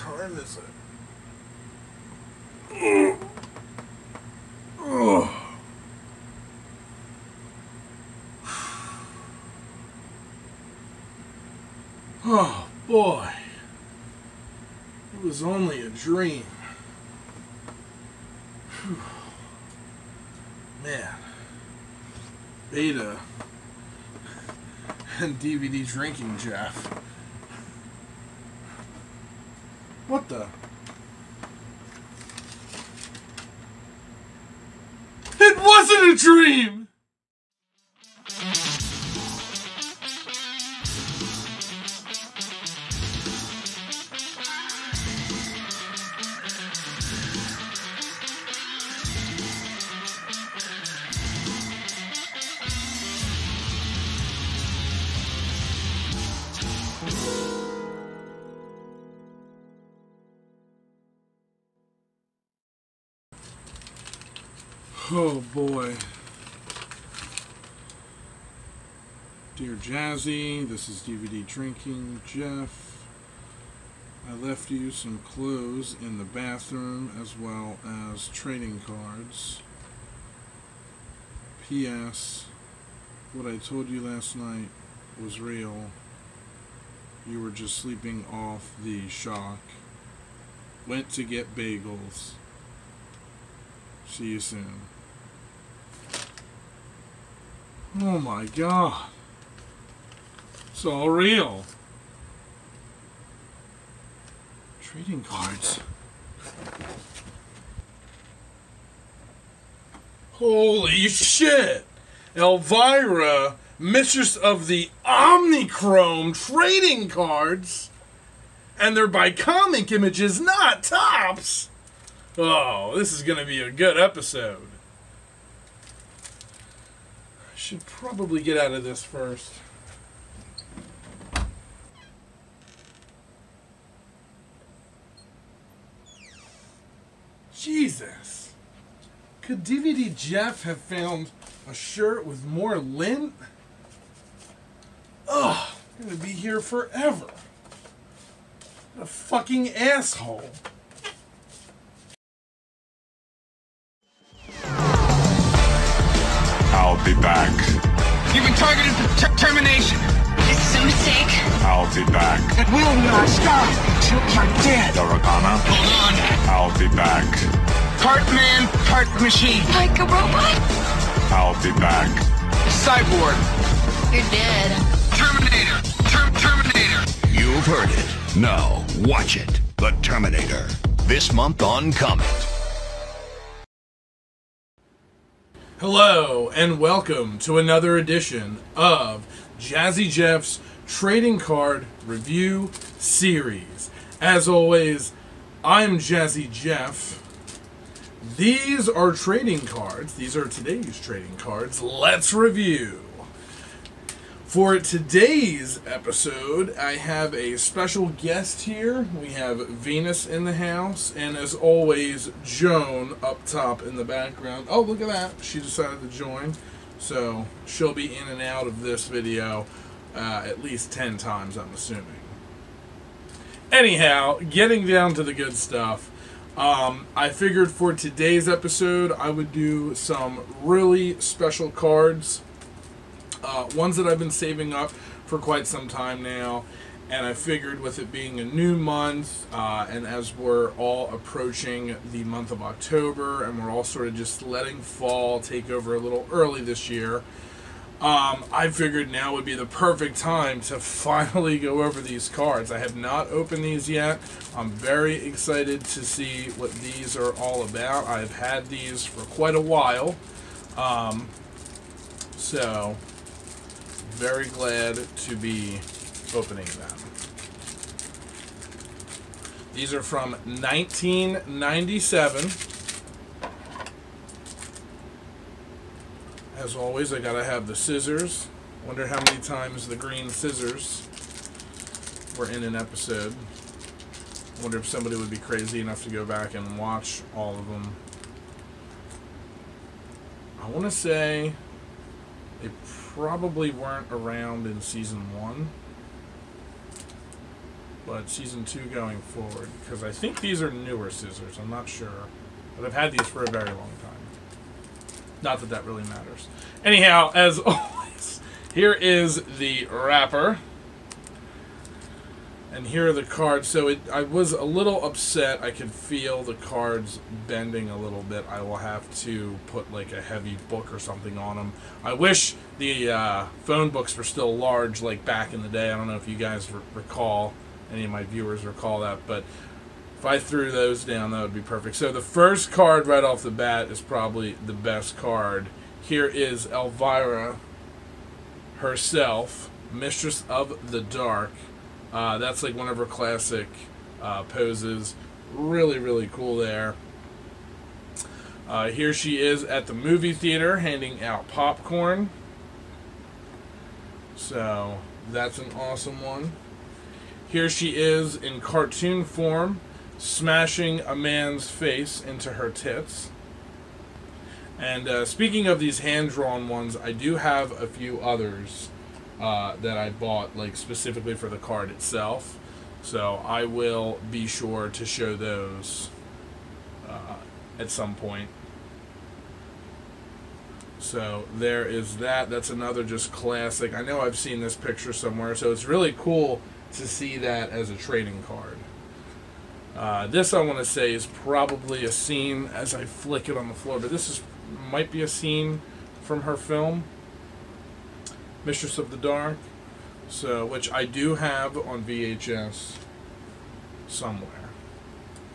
time is it? Oh. Oh boy, it was only a dream. Whew. Man, Beta and DVD drinking Jeff. What the? It wasn't a dream! Oh boy. Dear Jazzy, this is DVD Drinking Jeff. I left you some clothes in the bathroom as well as trading cards. P.S. What I told you last night was real. You were just sleeping off the shock. Went to get bagels. See you soon. Oh my god. It's all real. Trading cards. Holy shit! Elvira, Mistress of the Ominchrome trading cards. And they're by Comic Images, not Tops. Oh, this is going to be a good episode. Should probably get out of this first. Jesus. Could DVD Jeff have found a shirt with more lint? Ugh, I'm going to be here forever. What a fucking asshole. I'll be back. You've been targeted for termination. This is a mistake. I'll be back. It will not stop till you're dead. Doragana. Hold on. I'll be back. Part man, part machine. Like a robot? I'll be back. Cyborg. You're dead. Terminator. Terminator. You've heard it. Now, watch it. The Terminator. This month on Comet. Hello, and welcome to another edition of Jazzy Jeff's Trading Card Review Series. As always, I'm Jazzy Jeff. These are trading cards. These are today's trading cards. Let's review. For today's episode, I have a special guest here. We have Venus in the house, and as always, Joan up top in the background. Oh, look at that. She decided to join. So, she'll be in and out of this video at least 10 times, I'm assuming. Anyhow, getting down to the good stuff. I figured for today's episode, I would do some really special cards. Ones that I've been saving up for quite some time now, and I figured with it being a new month, and as we're all approaching the month of October, and we're all sort of just letting fall take over a little early this year, I figured now would be the perfect time to finally go over these cards. I have not opened these yet. I'm very excited to see what these are all about. I've had these for quite a while, so very glad to be opening them. These are from 1997. As always, I gotta have the scissors. Wonder how many times the green scissors were in an episode. Wonder if somebody would be crazy enough to go back and watch all of them. I want to say they probably weren't around in season 1. but season 2 going forward, because I think these are newer scissors. I'm not sure, but I've had these for a very long time. Not that that really matters. Anyhow, as always, here is the wrapper. And here are the cards. So I was a little upset. I could feel the cards bending a little bit. I will have to put like a heavy book or something on them. I wish the phone books were still large like back in the day. I don't know if you guys recall, any of my viewers recall that, but if I threw those down, that would be perfect. So the first card right off the bat is probably the best card. Here is Elvira herself, Mistress of the Dark. That's like one of her classic poses. Really, really cool there. Here she is at the movie theater handing out popcorn. So that's an awesome one. Here she is in cartoon form, smashing a man's face into her tits. And speaking of these hand-drawn ones, I do have a few others that I bought like specifically for the card itself, so I will be sure to show those at some point. So there is that. That's another just classic. I know I've seen this picture somewhere, so it's really cool to see that as a trading card. This I want to say is probably a scene as I flick it on the floor, but this might be a scene from her film Mistress of the Dark, so which I do have on VHS somewhere.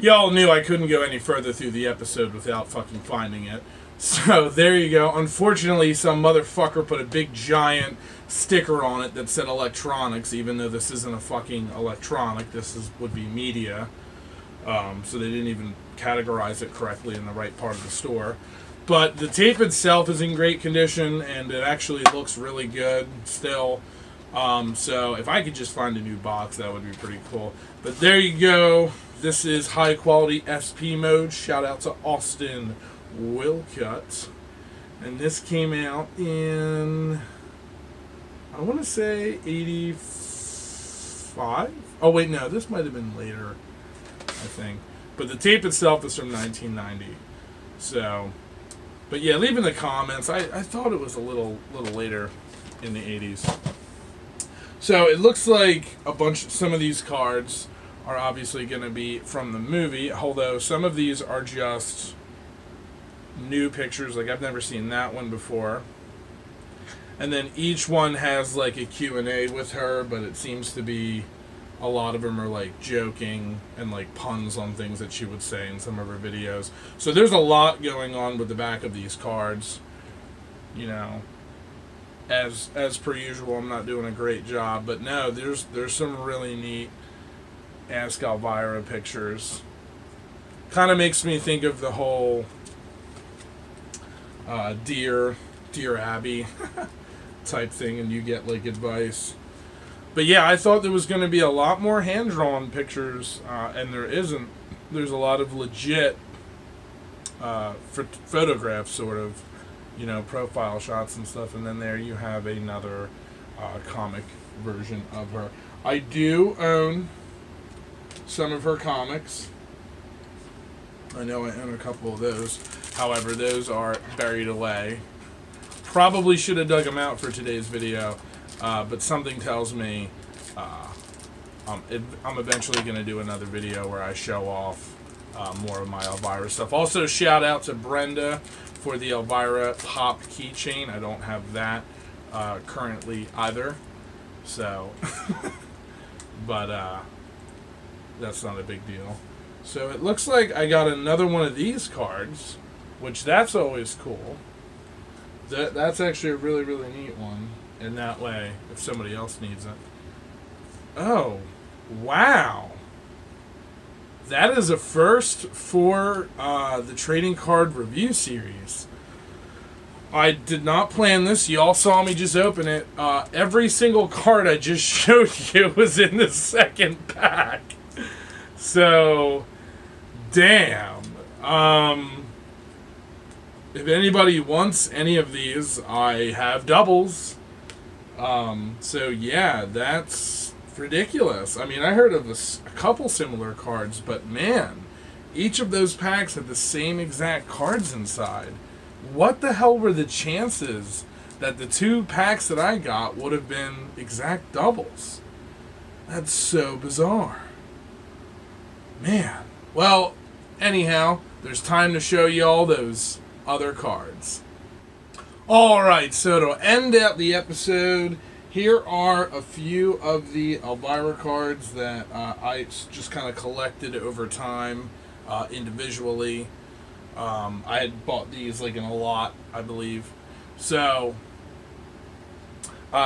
Y'all knew I couldn't go any further through the episode without fucking finding it. So there you go. Unfortunately, some motherfucker put a big giant sticker on it that said electronics, even though this isn't a fucking electronic. This would be media. So they didn't even categorize it correctly in the right part of the store. But the tape itself is in great condition, and it actually looks really good still. So if I could just find a new box, that would be pretty cool. But there you go. This is high quality SP mode. Shout out to Austin Wilcutt. And this came out in, I want to say 85? Oh wait, no, this might have been later, I think. But the tape itself is from 1990. So... But yeah, leave in the comments. I thought it was a little later in the 80s. So it looks like some of these cards are obviously going to be from the movie, although some of these are just new pictures. Like I've never seen that one before. And then each one has like a Q&A with her, but it seems to be a lot of them are like joking and like puns on things that she would say in some of her videos. So there's a lot going on with the back of these cards. You know, as per usual, I'm not doing a great job, but no, there's some really neat Ask Elvira pictures. Kind of makes me think of the whole Dear Abby type thing, and you get like advice. But yeah, I thought there was going to be a lot more hand-drawn pictures, and there isn't. There's a lot of legit photographs, sort of, you know, profile shots and stuff. And then there you have another comic version of her. I do own some of her comics. I know I own a couple of those. However, those are buried away. Probably should have dug them out for today's video. But something tells me I'm eventually going to do another video where I show off more of my Elvira stuff. Also, shout out to Brenda for the Elvira Pop keychain. I don't have that currently either. So, but that's not a big deal. So it looks like I got another one of these cards, which that's always cool. That's actually a really, really neat one. In that way, if somebody else needs it. Oh, wow. That is a first for the trading card review series. I did not plan this. Y'all saw me just open it. Every single card I just showed you was in the second pack. So, damn. If anybody wants any of these, I have doubles. So yeah, that's ridiculous. I mean, I heard of a couple similar cards, but man, each of those packs had the same exact cards inside. What the hell were the chances that the 2 packs that I got would have been exact doubles? That's so bizarre. Man. Well, anyhow, there's time to show you all those other cards. Alright, so to end out the episode, here are a few of the Elvira cards that I just kind of collected over time individually. I had bought these like in a lot, I believe. So,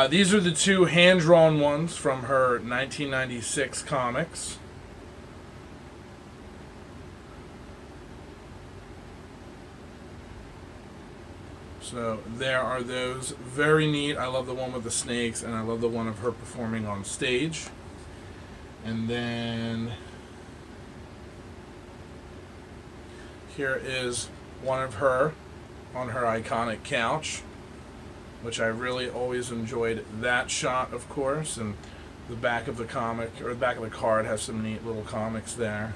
these are the 2 hand-drawn ones from her 1996 comics. So there are those. Very neat. I love the one with the snakes, and I love the one of her performing on stage. And then here is one of her on her iconic couch, which I really always enjoyed that shot, of course. And the back of the comic, or the back of the card, has some neat little comics there.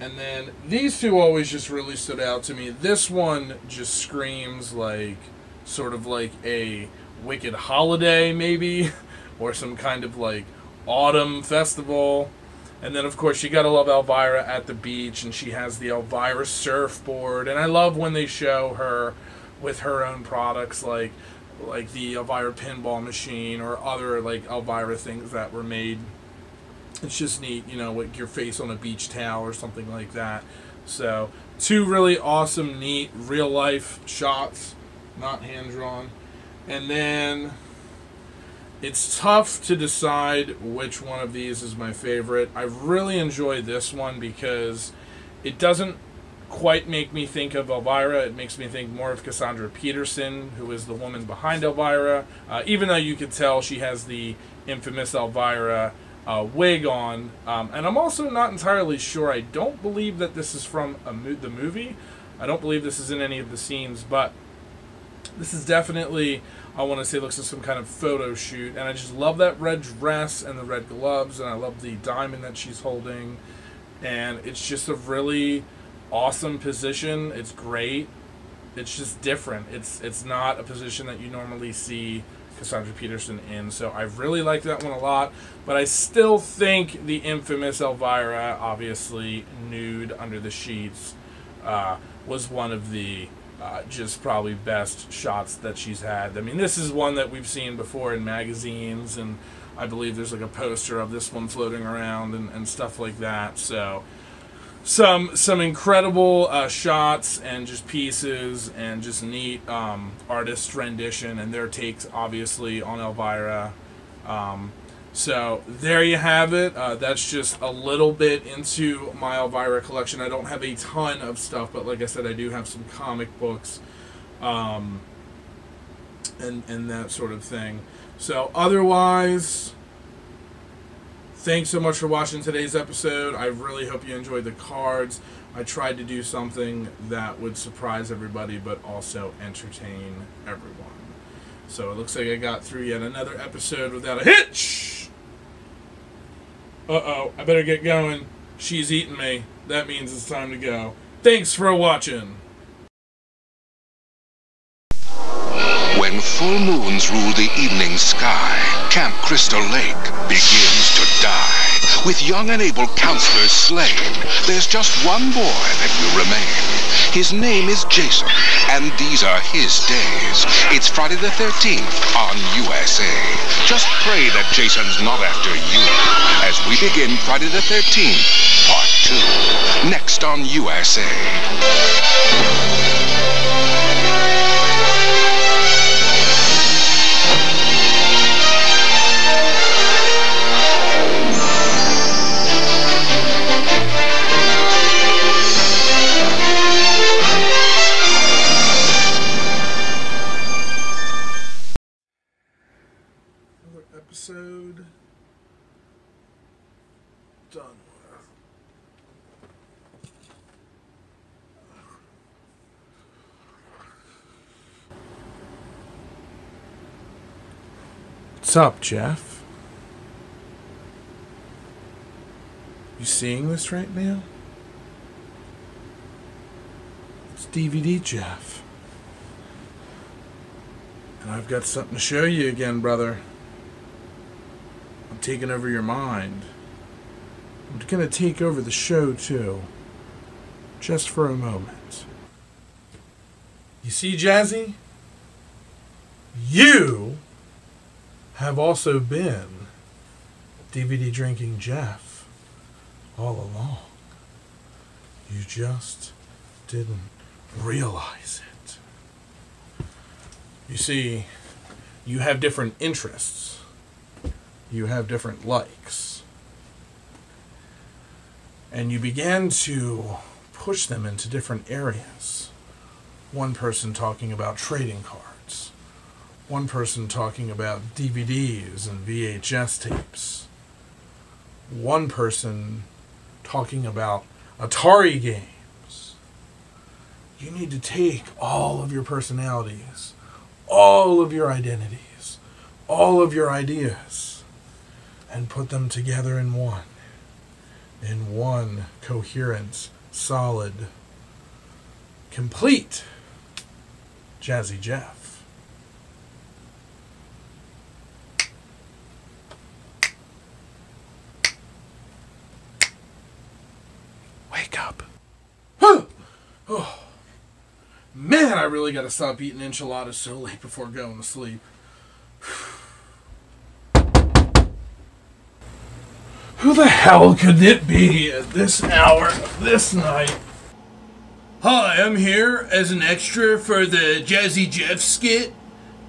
And then these 2 always just really stood out to me. This one just screams like, sort of like a Wicked holiday, maybe, or some kind of like autumn festival. And then, of course, you gotta love Elvira at the beach, and she has the Elvira surfboard. And I love when they show her with her own products, like the Elvira pinball machine or other like Elvira things that were made. It's just neat, you know, like your face on a beach towel or something like that. So, 2 really awesome, neat, real-life shots, not hand-drawn. And then, it's tough to decide which one of these is my favorite. I really enjoy this one because it doesn't quite make me think of Elvira. It makes me think more of Cassandra Peterson, who is the woman behind Elvira. Even though you could tell she has the infamous Elvira wig on, and I'm also not entirely sure. I don't believe that this is from the movie. I don't believe this is in any of the scenes, but this is definitely, I want to say, looks like some kind of photo shoot. And I just love that red dress and the red gloves, and I love the diamond that she's holding. And it's just a really awesome position. It's great. It's just different. It's not a position that you normally see Cassandra Peterson in, so I really like that one a lot. But I still think the infamous Elvira, obviously nude under the sheets, was one of the just probably best shots that she's had. I mean, this is one that we've seen before in magazines, and I believe there's like a poster of this one floating around and stuff like that. So some incredible shots and just pieces and just neat artist rendition and their takes, obviously, on Elvira. So there you have it. That's just a little bit into my Elvira collection. I don't have a ton of stuff, but like I said, I do have some comic books and that sort of thing. So otherwise, thanks so much for watching today's episode. I really hope you enjoyed the cards. I tried to do something that would surprise everybody, but also entertain everyone. So it looks like I got through yet another episode without a hitch. Uh-oh, I better get going. She's eating me. That means it's time to go. Thanks for watching. When full moons rule the evening sky, Camp Crystal Lake begins to die. With young and able counselors slain, there's just one boy that will remain. His name is Jason, and these are his days. It's Friday the 13th on USA. Just pray that Jason's not after you as we begin Friday the 13th, Part 2, next on USA. Episode done with. What's up, Jeff? seeing this right now? It's DVD Jeff. And I've got something to show you again, brother. I'm taking over your mind. I'm going to take over the show, too. Just for a moment. You see, Jazzy? You have also been DVD drinking Jeff all along. You just didn't realize it. You see, you have different interests. You have different likes. And you began to push them into different areas. One person talking about trading cards. One person talking about DVDs and VHS tapes. One person talking about Atari games. You need to take all of your personalities, all of your identities, all of your ideas, and put them together in one coherent, solid, complete Jazzy Jeff. Wake up. Oh. Man, I really gotta stop eating enchiladas so late before going to sleep. Who the hell could it be at this hour of this night? Hi, I'm here as an extra for the Jazzy Jeff skit.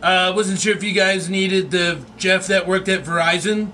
Wasn't sure if you guys needed the Jeff that worked at Verizon.